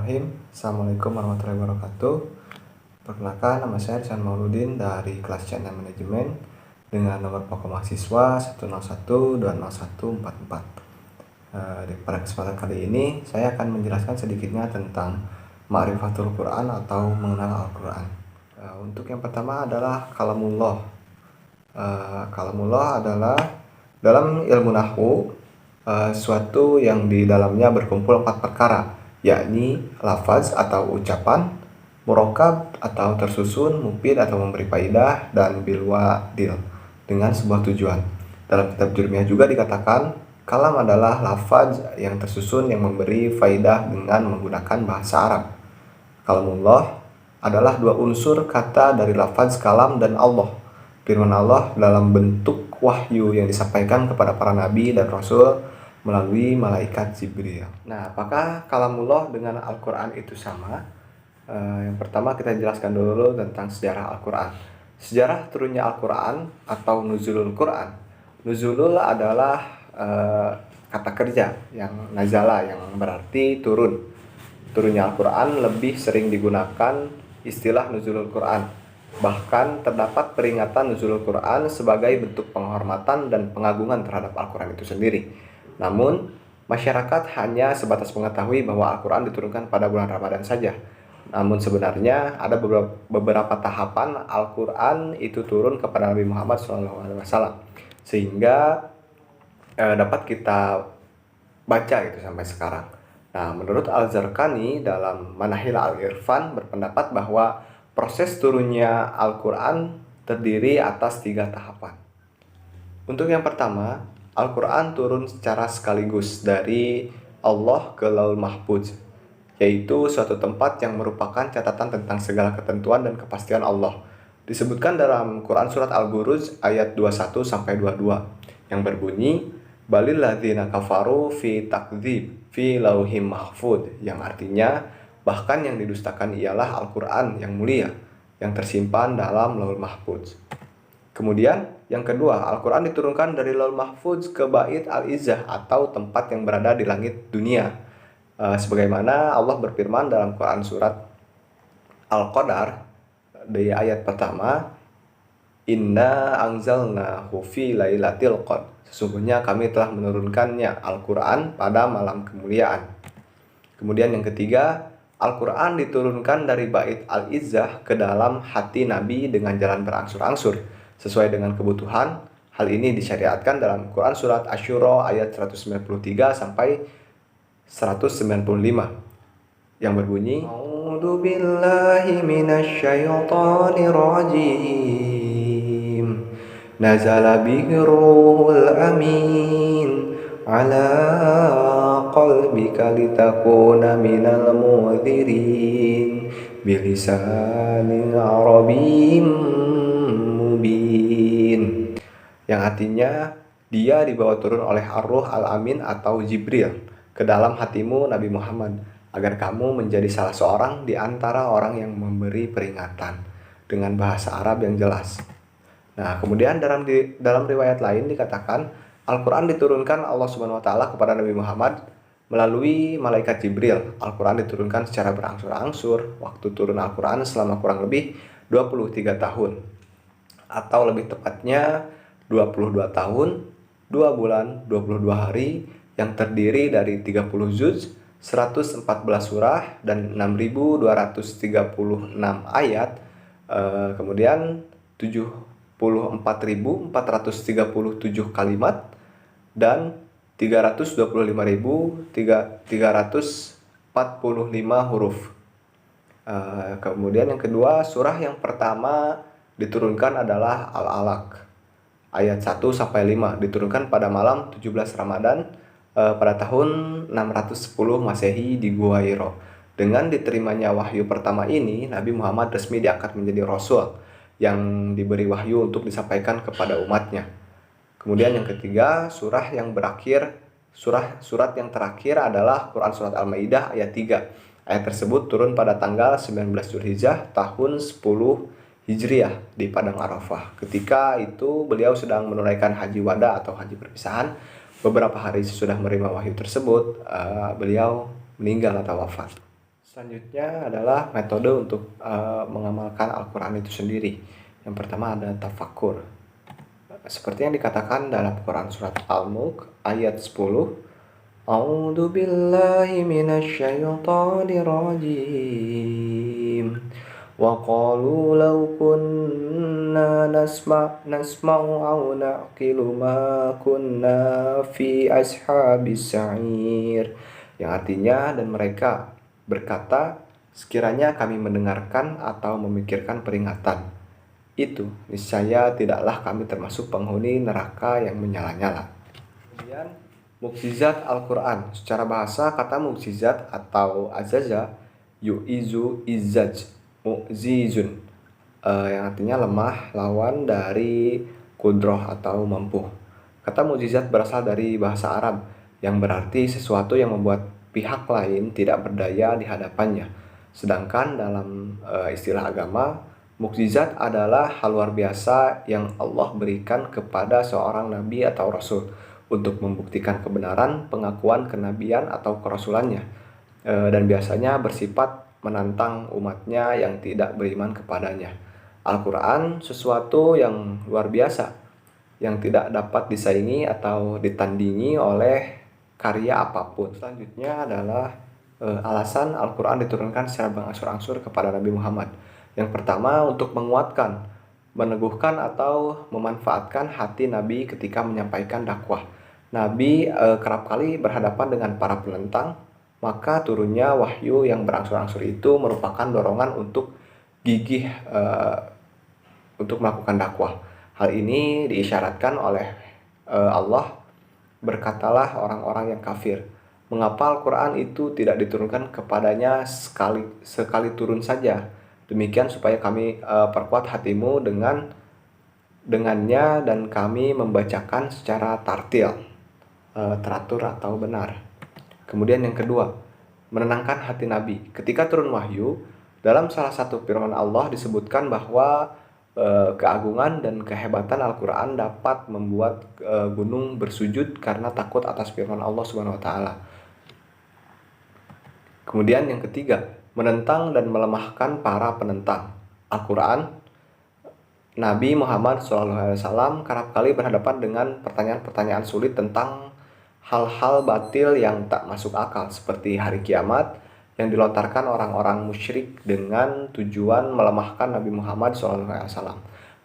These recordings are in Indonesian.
Bismillahirrahmanirrahim. Assalamualaikum warahmatullahi wabarakatuh. Perkenalkan, nama saya Rizwan Mauludin dari kelas C6 Manajemen dengan nomor pokok mahasiswa 101201444. Pada kesempatan kali ini saya akan menjelaskan sedikitnya tentang Ma'rifatul Quran atau mengenal Al-Quran. Untuk yang pertama adalah Kalamullah. Kalamullah adalah dalam ilmu nahwu suatu yang di dalamnya berkumpul 4 perkara, yakni lafaz atau ucapan, murakkab atau tersusun, mufid atau memberi faidah, dan bilwadil dengan sebuah tujuan. Dalam kitab Jurmiyah juga dikatakan kalam adalah lafaz yang tersusun yang memberi faidah dengan menggunakan bahasa Arab. Kalamullah adalah dua unsur kata dari lafaz kalam dan Allah. Firman Allah dalam bentuk wahyu yang disampaikan kepada para nabi dan rasul melalui malaikat Jibril. Nah, apakah kalamullah dengan Al-Quran itu sama? Yang pertama kita jelaskan dulu tentang sejarah Al-Quran. Sejarah turunnya Al-Quran atau nuzulul Quran. Nuzulul adalah kata kerja yang nazala, yang berarti turun. Turunnya Al-Quran lebih sering digunakan istilah nuzulul Quran. Bahkan terdapat peringatan nuzulul Quran sebagai bentuk penghormatan dan pengagungan terhadap Al-Quran itu sendiri. Namun, masyarakat hanya sebatas mengetahui bahwa Al-Quran diturunkan pada bulan Ramadan saja. Namun sebenarnya ada beberapa tahapan Al-Quran itu turun kepada Nabi Muhammad SAW. Sehingga dapat kita baca itu sampai sekarang. Nah, menurut Al-Zarqani dalam Manahil Al-Irfan berpendapat bahwa proses turunnya Al-Quran terdiri atas 3 tahapan. Untuk yang pertama, Al-Quran turun secara sekaligus dari Allah ke Laul Mahfuz, yaitu suatu tempat yang merupakan catatan tentang segala ketentuan dan kepastian Allah. Disebutkan dalam Quran Surat Al-Buruj ayat 21-22 yang berbunyi, Balil ladzina kafaru fi takdzib fi lauhim mahfud, yang artinya bahkan yang didustakan ialah Al-Quran yang mulia yang tersimpan dalam Laul Mahfuz. Kemudian yang kedua, Al-Quran diturunkan dari Laul Mahfuz ke Bait Al-Izzah atau tempat yang berada di langit dunia. Sebagaimana Allah berfirman dalam Quran Surat Al-Qadar di ayat pertama, Inna anzalnahu fi lailatul qadr. Sesungguhnya kami telah menurunkannya Al-Quran pada malam kemuliaan. Kemudian yang ketiga, Al-Quran diturunkan dari Bait Al-Izzah ke dalam hati Nabi dengan jalan berangsur-angsur sesuai dengan kebutuhan. Hal ini disyariatkan dalam Quran Surat Asy-Syura ayat 193 sampai 195 yang berbunyi, A'udzu billahi minasyaitonir rajim. Nazala bihi ruhul amin ala qalbika litakuna minal munzirin bilisanin arabiyyin mubin, yang artinya dia dibawa turun oleh Ar-Ruh Al-Amin atau Jibril ke dalam hatimu Nabi Muhammad agar kamu menjadi salah seorang di antara orang yang memberi peringatan dengan bahasa Arab yang jelas. Nah, kemudian dalam riwayat lain dikatakan Al-Quran diturunkan Allah Subhanahu wa taala kepada Nabi Muhammad melalui malaikat Jibril. Al-Quran diturunkan secara berangsur-angsur. Waktu turun Al-Quran selama kurang lebih 23 tahun. Atau lebih tepatnya 22 tahun, 2 bulan, 22 hari yang terdiri dari 30 juz, 114 surah, dan 6.236 ayat, kemudian 74.437 kalimat, dan 325.345 huruf. Kemudian yang kedua, surah yang pertama diturunkan adalah Al-Alaq ayat 1-5, diturunkan pada malam 17 Ramadan pada tahun 610 Masehi di Gua Hiro. Dengan diterimanya wahyu pertama ini, Nabi Muhammad resmi diangkat menjadi Rasul yang diberi wahyu untuk disampaikan kepada umatnya. Kemudian yang ketiga, surat yang terakhir adalah Quran Surat Al-Maidah ayat 3. Ayat tersebut turun pada tanggal 19 Zulhijjah tahun 10 Hijriah di Padang Arafah. Ketika itu beliau sedang menunaikan haji wada atau haji perpisahan. Beberapa hari sesudah menerima wahyu tersebut, beliau meninggal atau wafat. Selanjutnya adalah metode untuk mengamalkan Al-Quran itu sendiri. Yang pertama ada tafakkur. Seperti yang dikatakan dalam Quran surat Al-Mulk ayat 10, A'udzu billahi minasyaitonir rajim. Wa qalu law kunna nasma'u aw na'qilu ma kunna fi ashabis sa'ir. Yang artinya, dan mereka berkata, sekiranya kami mendengarkan atau memikirkan peringatan itu, niscaya tidaklah kami termasuk penghuni neraka yang menyala-nyala. Kemudian, mukjizat Al-Quran. Secara bahasa, kata mukjizat atau azaza, yu'izu izzaj, mu'zizun, yang artinya lemah, lawan dari kudroh atau mampu. Kata mukjizat berasal dari bahasa Arab, yang berarti sesuatu yang membuat pihak lain tidak berdaya di hadapannya. Sedangkan dalam istilah agama, mukjizat adalah hal luar biasa yang Allah berikan kepada seorang nabi atau rasul untuk membuktikan kebenaran pengakuan kenabian atau kerasulannya, dan biasanya bersifat menantang umatnya yang tidak beriman kepadanya. Al-Quran sesuatu yang luar biasa yang tidak dapat disaingi atau ditandingi oleh karya apapun. Selanjutnya adalah alasan Al-Quran diturunkan secara berangsur-angsur kepada Nabi Muhammad. Yang pertama, untuk menguatkan, meneguhkan atau memanfaatkan hati Nabi ketika menyampaikan dakwah. Nabi kerap kali berhadapan dengan para penentang, maka turunnya wahyu yang berangsur-angsur itu merupakan dorongan untuk gigih untuk melakukan dakwah. Hal ini diisyaratkan oleh Allah, berkatalah orang-orang yang kafir, mengapa Al-Quran itu tidak diturunkan kepadanya sekali turun saja? Demikian supaya kami perkuat hatimu dengannya dan kami membacakan secara tartil, teratur atau benar. Kemudian yang kedua, menenangkan hati Nabi. Ketika turun wahyu, dalam salah satu firman Allah disebutkan bahwa keagungan dan kehebatan Al-Quran dapat membuat gunung bersujud karena takut atas firman Allah Subhanahu wa Ta'ala. Kemudian yang ketiga, menentang dan melemahkan para penentang Al-Quran. Nabi Muhammad SAW kerap kali berhadapan dengan pertanyaan-pertanyaan sulit tentang hal-hal batil yang tak masuk akal, seperti hari kiamat, yang dilontarkan orang-orang musyrik dengan tujuan melemahkan Nabi Muhammad SAW.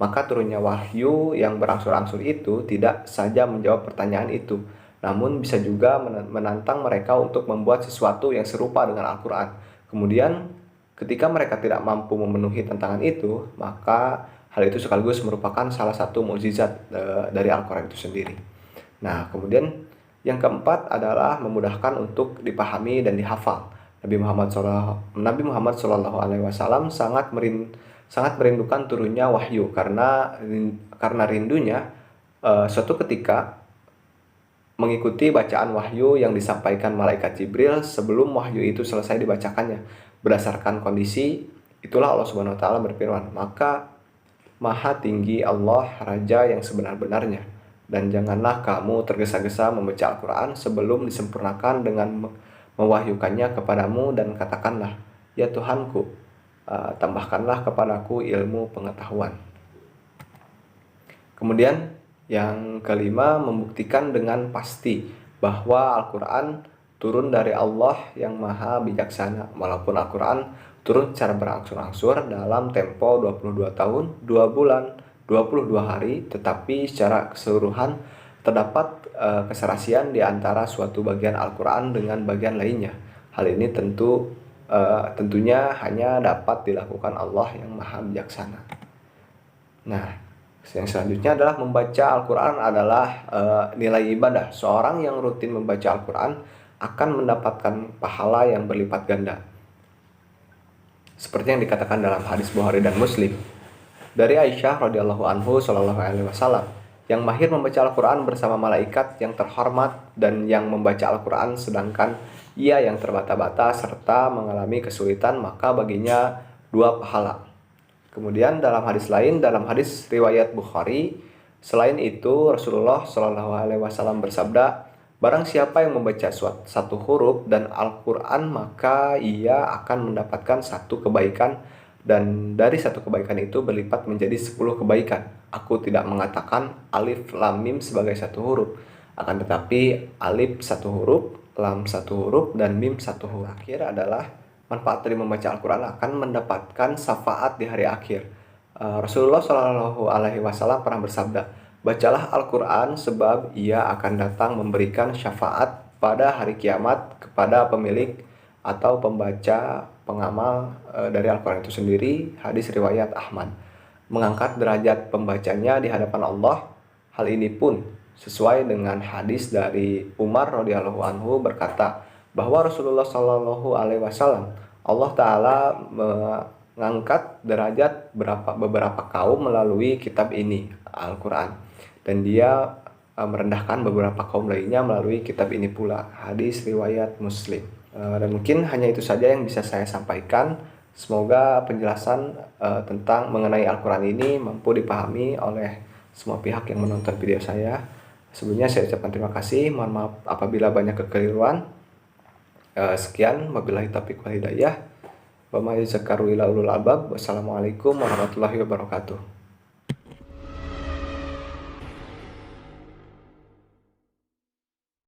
Maka turunnya wahyu yang berangsur-angsur itu tidak saja menjawab pertanyaan itu, namun bisa juga menantang mereka untuk membuat sesuatu yang serupa dengan Al-Quran. Kemudian ketika mereka tidak mampu memenuhi tantangan itu, maka hal itu sekaligus merupakan salah satu mukjizat dari Al-Quran itu sendiri. Nah, kemudian yang keempat adalah memudahkan untuk dipahami dan dihafal. Nabi Muhammad SAW sangat merindukan turunnya wahyu karena rindunya suatu ketika mengikuti bacaan wahyu yang disampaikan malaikat Jibril sebelum wahyu itu selesai dibacakannya. Berdasarkan kondisi itulah Allah Subhanahu wa Ta'ala berfirman, maka Maha tinggi Allah Raja yang sebenar-benarnya, dan janganlah kamu tergesa-gesa membaca Al-Quran sebelum disempurnakan dengan mewahyukannya kepadamu, dan katakanlah, ya Tuhanku, tambahkanlah kepadaku ilmu pengetahuan. Kemudian yang kelima, membuktikan dengan pasti bahwa Al-Quran turun dari Allah yang maha bijaksana. Walaupun Al-Quran turun secara berangsur-angsur dalam tempo 22 tahun, 2 bulan, 22 hari, tetapi secara keseluruhan terdapat keserasian di antara suatu bagian Al-Quran dengan bagian lainnya. Hal ini tentunya hanya dapat dilakukan Allah yang maha bijaksana. Nah, yang selanjutnya adalah membaca Al-Quran adalah nilai ibadah. Seorang yang rutin membaca Al-Quran akan mendapatkan pahala yang berlipat ganda. Seperti yang dikatakan dalam hadis Bukhari dan Muslim dari Aisyah radhiyallahu anhu sallallahu alaihi wasallam, yang mahir membaca Al-Quran bersama malaikat yang terhormat dan yang membaca Al-Quran sedangkan ia yang terbata-bata serta mengalami kesulitan, maka baginya 2 pahala. Kemudian dalam hadis lain, dalam hadis riwayat Bukhari, selain itu Rasulullah SAW bersabda, Barang siapa yang membaca satu huruf dan Al-Quran, maka ia akan mendapatkan satu kebaikan, dan dari satu kebaikan itu berlipat menjadi 10 kebaikan. Aku tidak mengatakan alif lam mim sebagai satu huruf, akan tetapi alif satu huruf, lam satu huruf, dan mim satu huruf. Akhir adalah manfaat dari membaca Al-Quran akan mendapatkan syafaat di hari akhir. Rasulullah Shallallahu Alaihi Wasallam pernah bersabda, bacalah Al-Quran sebab ia akan datang memberikan syafaat pada hari kiamat kepada pemilik atau pembaca pengamal dari Al-Quran itu sendiri. Hadis riwayat Ahmad. Mengangkat derajat pembacanya di hadapan Allah. Hal ini pun sesuai dengan hadis dari Umar radhiyallahu anhu berkata bahwa Rasulullah Shallallahu Alaihi Wasallam, Allah Ta'ala mengangkat derajat beberapa kaum melalui kitab ini, Al-Quran, dan dia merendahkan beberapa kaum lainnya melalui kitab ini pula. Hadis riwayat Muslim. Dan mungkin hanya itu saja yang bisa saya sampaikan. Semoga penjelasan tentang mengenai Al-Quran ini mampu dipahami oleh semua pihak yang menonton video saya. Sebelumnya saya ucapkan terima kasih. Mohon maaf apabila banyak kekeliruan. Sekian, wabillahi taufiq wal hidayah. Wa may yadhakkaru illa ulul albab. Wassalamualaikum warahmatullahi wabarakatuh.